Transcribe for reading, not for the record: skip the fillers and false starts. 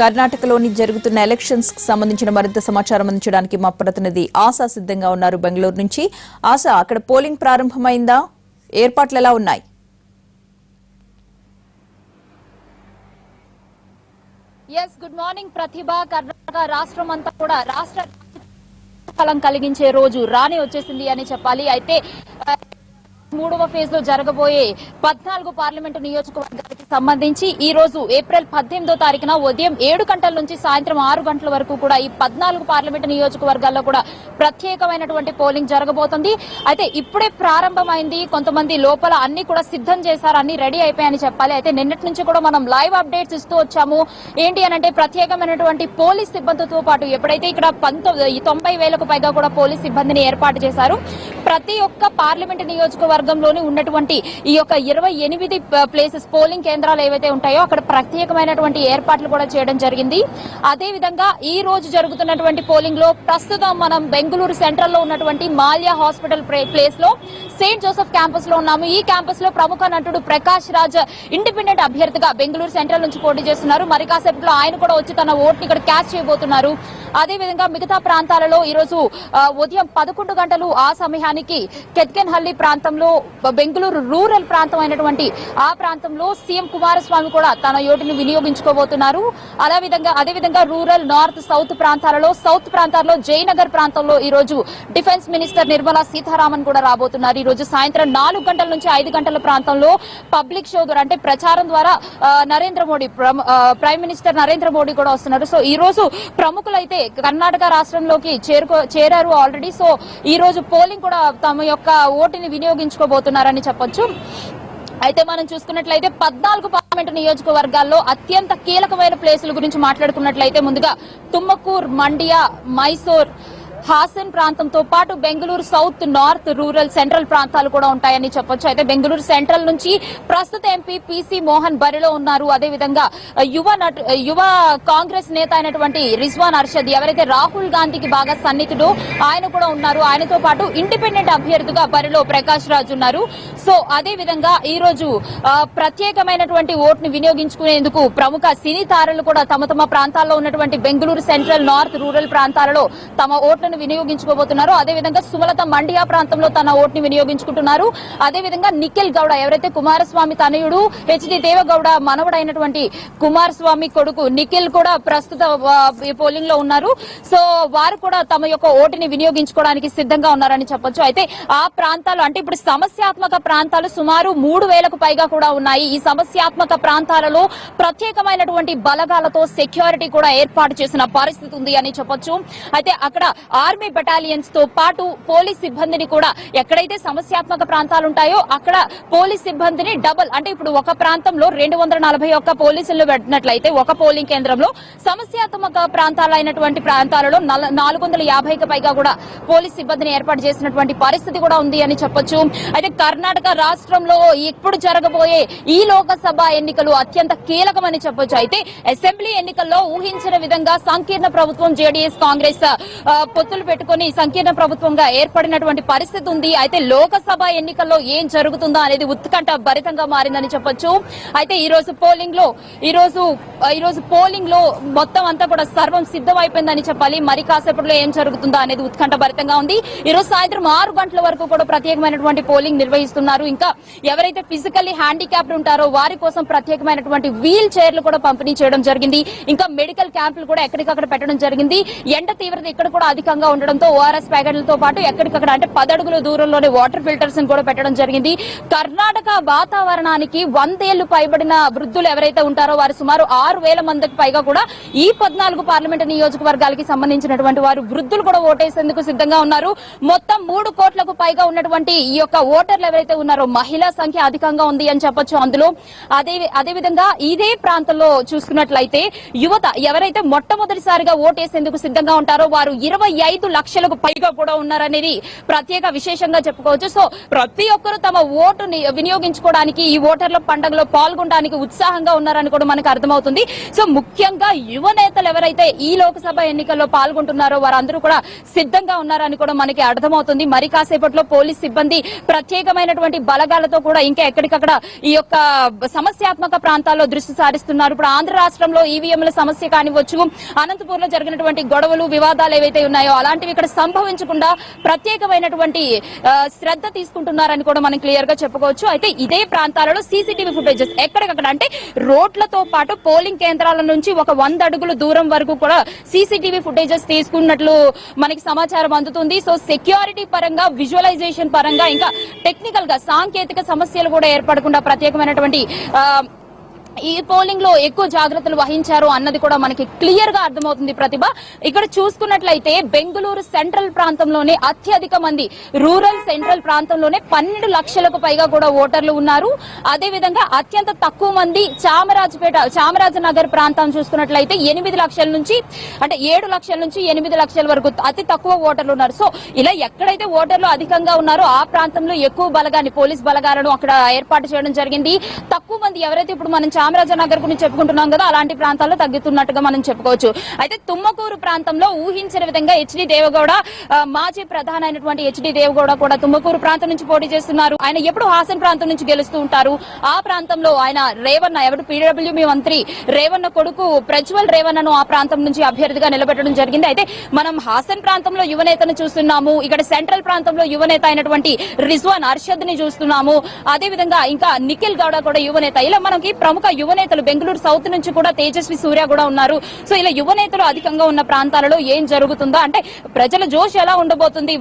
కర్ణాటకలోని జరుగుతున్న ఎలక్షన్స్ కు సంబంధించిన మరింత సమాచారం అందించడానికి మా ప్రతినిధి ఆశా సిద్ధంగా ఉన్నారు బెంగళూరు నుంచి. ఆశా, అక్కడ పోలింగ్ ప్రారంభమైందా? ఏర్పాట్లు ఎలా ఉన్నాయి? గుడ్ మార్నింగ్ ప్రతిభ. కర్ణాటక రాష్ట్రం అంతా కూడా రాష్ట్ర ఫలం కలిగించే రోజు రాని వచ్చేసింది అని చెప్పాలి. అయితే మూడవ ఫేజ్ లో జరగబోయే 14 పార్లమెంటు నియోజకవర్గానికి సంబంధించి ఈ రోజు ఏప్రిల్ 18వ తారీఖున ఉదయం 7 గంటల నుంచి సాయంత్రం 6 గంటల వరకు కూడా ఈ 14 పార్లమెంటు నియోజకవర్గాల్లో కూడా ప్రత్యేకమైనటువంటి పోలింగ్ జరగబోతుంది. అయితే ఇప్పుడే ప్రారంభమైంది. కొంతమంది లోపల అన్ని కూడా సిద్ధం చేశారు, అన్ని రెడీ అయిపోయాయని చెప్పాలి. అయితే నిన్నటి నుంచి కూడా మనం లైవ్ అప్డేట్స్ ఇస్తూ వచ్చాము. ఏంటి అని అంటే ప్రత్యేకమైనటువంటి పోలీస్ సిబ్బందితో పాటు ఎప్పుడైతే ఇక్కడ 90,000కు పైగా కూడా పోలీస్ సిబ్బందిని ఏర్పాటు చేశారు. ప్రతి ఒక్క పార్లమెంటు నియోజకవర్గంలోని ఉన్నటువంటి ఈ యొక్క 28 ప్లేసెస్ పోలింగ్ కేంద్రాలు ఏవైతే ఉంటాయో అక్కడ ప్రత్యేకమైనటువంటి ఏర్పాట్లు కూడా చేయడం జరిగింది. అదే విధంగా ఈ రోజు జరుగుతున్నటువంటి పోలింగ్ లో ప్రస్తుతం మనం బెంగళూరు సెంట్రల్ లో ఉన్నటువంటి మాల్యా హాస్పిటల్ ప్లేస్ లో సెయింట్ జోసెఫ్ క్యాంపస్ లో ఉన్నాము. ఈ క్యాంపస్ లో ప్రముఖ నటుడు ప్రకాష్ రాజ్ ఇండిపెండెంట్ అభ్యర్థిగా బెంగళూరు సెంట్రల్ నుంచి పోటీ చేస్తున్నారు. మరి కాసేపట్లో ఆయన కూడా వచ్చి తన ఓటుని ఇక్కడ క్యాచ్ చేయబోతున్నారు. అదే విధంగా మిగతా ప్రాంతాలలో ఈ రోజు ఉదయం 11 గంటలు ఆ సమయానికి కెత్కెన్హల్లి ప్రాంతంలో బెంగళూరు రూరల్ ప్రాంతం అయినటువంటి ఆ ప్రాంతంలో సీఎం కుమారస్వామి కూడా తన ఓటుని వినియోగించుకోబోతున్నారు. అదేవిధంగా రూరల్ నార్త్ సౌత్ ప్రాంతాల్లో జయనగర్ ప్రాంతంలో ఈ రోజు డిఫెన్స్ మినిస్టర్ నిర్మలా సీతారామన్ కూడా రాబోతున్నారు. ఈ రోజు సాయంత్రం 4 గంటల నుంచి 5 గంటల ప్రాంతంలో పబ్లిక్ షో ద్వారా అంటే ప్రచారం ద్వారా నరేంద్ర మోడీ ప్రైమ్ మినిస్టర్ నరేంద్ర మోడీ కూడా వస్తున్నారు. సో ఈ రోజు ప్రముఖులైతే కర్ణాటక రాష్ట్రంలోకి చేరారు ఆల్రెడీ. సో ఈ రోజు పోలింగ్ కూడా తమ యొక్క ఓటుని వినియోగించుకోబోతున్నారని చెప్పొచ్చు. అయితే మనం చూసుకున్నట్లయితే 14 పార్లమెంటు నియోజకవర్గాల్లో అత్యంత కీలకమైన ప్లేసుల గురించి మాట్లాడుకున్నట్లయితే ముందుగా తుమ్మకూరు, మండ్య, మైసూర్, హాసన్ ప్రాంతంతో పాటు Bengaluru south, north, rural, central ప్రాంతాలు కూడా ఉంటాయని చెప్పొచ్చు. అయితే బెంగళూరు సెంట్రల్ నుంచి ప్రస్తుత ఎంపీ పీసీ మోహన్ బరిలో ఉన్నారు. అదేవిధంగా యువ కాంగ్రెస్ నేత అయినటువంటి రిజ్వాన్ అర్షద్, ఎవరైతే రాహుల్ గాంధీకి బాగా సన్నిహితుడో ఆయన కూడా ఉన్నారు. ఆయనతో పాటు ఇండిపెండెంట్ అభ్యర్థిగా బరిలో ప్రకాష్ రాజ్ ఉన్నారు. సో అదే విధంగా ఈ రోజు ప్రత్యేకమైనటువంటి ఓటుని వినియోగించుకునేందుకు ప్రముఖ సినీ తారలు కూడా తమ తమ ప్రాంతాల్లో ఉన్నటువంటి బెంగళూరు సెంట్రల్, నార్త్, రూరల్ ప్రాంతాలలో తమ ఓట్లను వినియోగించుకోబోతున్నారు. అదేవిధంగా సుమలత మండ్య ప్రాంతంలో తన ఓటుని వినియోగించుకుంటున్నారు. అదేవిధంగా నిఖిల్ గౌడ, ఎవరైతే కుమారస్వామి తనయుడు హెచ్డి దేవగౌడ మనవడైనటువంటి కుమారస్వామి కొడుకు నిఖిల్ కూడా ప్రస్తుత పోలింగ్ లో ఉన్నారు. సో వారు కూడా తమ యొక్క ఓటుని వినియోగించుకోవడానికి సిద్ధంగా ఉన్నారని చెప్పొచ్చు. అయితే ఆ ప్రాంతాలు అంటే ఇప్పుడు సమస్యాత్మక ప్రాంతాలు సుమారు 3,000కు పైగా కూడా ఉన్నాయి. ఈ సమస్యాత్మక ప్రాంతాలలో ప్రత్యేకమైనటువంటి బలగాలతో సెక్యూరిటీ కూడా ఏర్పాటు చేసిన పరిస్థితి ఉంది అని చెప్పొచ్చు. అయితే అక్కడ ఆర్మీ బెటాలియన్స్ తో పాటు పోలీస్ సిబ్బందిని కూడా ఎక్కడైతే సమస్యాత్మక ప్రాంతాలు ఉంటాయో అక్కడ పోలీస్ సిబ్బందిని డబుల్ అంటే ఇప్పుడు ఒక ప్రాంతంలో 241 పోలీసులు పెట్టినట్లయితే ఒక పోలింగ్ కేంద్రంలో సమస్యాత్మక ప్రాంతాలైనటువంటి ప్రాంతాలలో 450కి పైగా కూడా పోలీస్ సిబ్బందిని ఏర్పాటు చేసినటువంటి పరిస్థితి కూడా ఉంది అని చెప్పొచ్చు. అయితే కర్ణాటక రాష్ట్రంలో ఇప్పుడు జరగబోయే ఈ లోకసభ ఎన్నికలు అత్యంత కీలకమని చెప్పొచ్చు. అయితే అసెంబ్లీ ఎన్నికల్లో ఊహించిన విధంగా సంకీర్ణ ప్రభుత్వం జేడీఎస్ కాంగ్రెస్ పొత్తులు పెట్టుకుని సంకీర్ణ ప్రభుత్వంగా ఏర్పడినటువంటి పరిస్థితి ఉంది. అయితే లోకసభ ఎన్నికల్లో ఏం జరుగుతుందో అనేది ఉత్కంఠ భరితంగా మారిందని చెప్పొచ్చు. అయితే ఈ రోజు పోలింగ్ లో మొత్తం అంతా కూడా సర్వం సిద్ధం అయిపోయిందని చెప్పాలి. మరి కాసేపట్లో ఏం జరుగుతుందో అనేది ఉత్కంఠ భరితంగా ఉంది. ఈ రోజు సాయంత్రం 6 గంటల వరకు కూడా ప్రత్యేకమైనటువంటి పోలింగ్ నిర్వహిస్తున్నారు. ఇంకా ఎవరైతే ఫిజికల్లీ హ్యాండిక్యాప్డ్ ఉంటారో వారి కోసం ప్రత్యేకమైనటువంటి వీల్ చైర్లు కూడా పంపిణీ చేయడం జరిగింది. ఇంకా మెడికల్ క్యాంపులు కూడా ఎక్కడికక్కడ పెట్టడం జరిగింది. ఎండ తీవ్రత ఇక్కడ కూడా అధికంగా ఉండడంతో ఓఆర్ఎస్ ప్యాకెట్లతో పాటు ఎక్కడికక్కడ అంటే 10 అడుగుల దూరంలోనే వాటర్ ఫిల్టర్స్ కూడా పెట్టడం జరిగింది. కర్ణాటక వాతావరణానికి 100 ఏళ్లు పైబడిన వృద్ధులు ఎవరైతే ఉంటారో వారు సుమారు 6,000 మందికి పైగా కూడా ఈ 14 పార్లమెంటు నియోజకవర్గాలకి సంబంధించినటువంటి వారు వృద్ధులు కూడా ఓటేసేందుకు సిద్ధంగా ఉన్నారు. మొత్తం 3 కోట్లకు పైగా ఉన్నటువంటి ఈ యొక్క ఓటర్లు ఎవరైతే ఉన్నారో మహిళా సంఖ్య అధికంగా ఉంది అని చెప్పొచ్చు. అందులో అదేవిధంగా ఇదే ప్రాంతంలో చూసుకున్నట్లయితే యువత ఎవరైతే మొట్టమొదటిసారిగా ఓటేసేందుకు సిద్ధంగా ఉంటారో వారు 25 లక్షలకు పైగా కూడా ఉన్నారనేది ప్రత్యేక విశేషంగా చెప్పుకోవచ్చు. సో ప్రతి ఒక్కరు తమ ఓటుని వినియోగించుకోవడానికి, ఈ ఓటర్ల పండుగలో పాల్గొనడానికి ఉత్సాహంగా ఉన్నారని కూడా మనకు అర్థమవుతుంది. సో ముఖ్యంగా యువ నేతలు ఎవరైతే ఈ లోక్సభ ఎన్నికల్లో పాల్గొంటున్నారో వారందరూ కూడా సిద్ధంగా ఉన్నారని కూడా మనకి అర్థమవుతుంది. మరి కాసేపట్లో పోలీస్ సిబ్బంది ప్రత్యేకమైనటువంటి బలగాలతో కూడా ఇంకా ఎక్కడికక్కడ ఈ యొక్క సమస్యాత్మక ప్రాంతాల్లో దృష్టి సారిస్తున్నారు. ఇప్పుడు ఆంధ్ర రాష్ట్రంలో ఈవీఎంల సమస్య కానివచ్చు, అనంతపూర్ లో జరిగినటువంటి గొడవలు, వివాదాలు ఏవైతే ఉన్నాయో అలాంటివి ఇక్కడ సంభవించకుండా ప్రత్యేకమైనటువంటి శ్రద్ధ తీసుకుంటున్నారని కూడా మనం క్లియర్ గా చెప్పుకోవచ్చు. అయితే ఇదే ప్రాంతాలలో సీసీటీవీ ఫుటేజెస్ ఎక్కడికక్కడ, అంటే రోడ్లతో పాటు పోలింగ్ కేంద్రాల నుంచి ఒక 100 అడుగుల దూరం వరకు కూడా సీసీటీవీ ఫుటేజెస్ తీసుకున్నట్లు మనకి సమాచారం అందుతుంది. సో సెక్యూరిటీ పరంగా, విజువలైజేషన్ పరంగా, ఇంకా టెక్నికల్ గా సాంకేతిక సమస్యలు కూడా ఏర్పడకుండా ప్రత్యేకమైనటువంటి ఈ పోలింగ్ లో ఎక్కువ జాగ్రత్తలు వహించారు అన్నది కూడా మనకి క్లియర్ గా అర్థమవుతుంది. ప్రతిభ, ఇక్కడ చూసుకున్నట్లయితే బెంగళూరు సెంట్రల్ ప్రాంతంలోనే అత్యధిక మంది, రూరల్ సెంట్రల్ ప్రాంతంలోనే 12 లక్షలకు పైగా కూడా ఓటర్లు ఉన్నారు. అదే విధంగా అత్యంత తక్కువ మంది చామరాజనగర్ ప్రాంతం చూసుకున్నట్లయితే 8 లక్షల నుంచి, అంటే 7 లక్షల నుంచి 8 లక్షల వరకు అతి తక్కువ ఓటర్లు ఉన్నారు. సో ఇలా ఎక్కడైతే ఓటర్లు అధికంగా ఉన్నారో ఆ ప్రాంతంలో ఎక్కువ బలగాన్ని, పోలీస్ బలగాలను అక్కడ ఏర్పాటు చేయడం జరిగింది. తక్కువ మంది ఎవరైతే ఇప్పుడు మనం చామరాజనగర్ గురించి చెప్పుకుంటున్నాం కదా, అలాంటి ప్రాంతాల్లో తగ్గుతున్నట్టుగా మనం చెప్పుకోవచ్చు. అయితే తుమ్మకూరు ప్రాంతంలో ఊహించిన విధంగా హెచ్డి దేవగౌడ, మాజీ ప్రధాని అయినటువంటి హెచ్డి దేవగౌడ కూడా తుమ్మకూరు ప్రాంతం నుంచి పోటీ చేస్తున్నారు. ఆయన ఎప్పుడు హాసన్ ప్రాంతం నుంచి గెలుస్తూ ఉంటారు. ఆ ప్రాంతంలో ఆయన రేవన్న, ఎవరు పీడబ్ల్యూడీ మంత్రి రేవన్న కొడుకు ప్రజ్వల్ రేవన్నను ఆ ప్రాంతం నుంచి అభ్యర్థిగా నిలబెట్టడం జరిగింది. అయితే మనం హాసన్ ప్రాంతంలో యువనేతను చూస్తున్నాము, ఇక్కడ సెంట్రల్ ప్రాంతంలో యువనేత అయినటువంటి రిజ్వాన్ అర్షద్ ని చూస్తున్నాము. అదే విధంగా ఇంకా నిఖిల్ గౌడ కూడా యువనేత. ఇలా మనకి ప్రముఖ యువనేతలు బెంగళూరు సౌత్ నుంచి కూడా తేజస్వి సూర్య కూడా ఉన్నారు. సో ఇలా యువనేతలు అధికంగా ఉన్న ప్రాంతాలలో ఏం జరుగుతుందో, అంటే ప్రజల జోష్ ఎలా ఉండబోతుంది,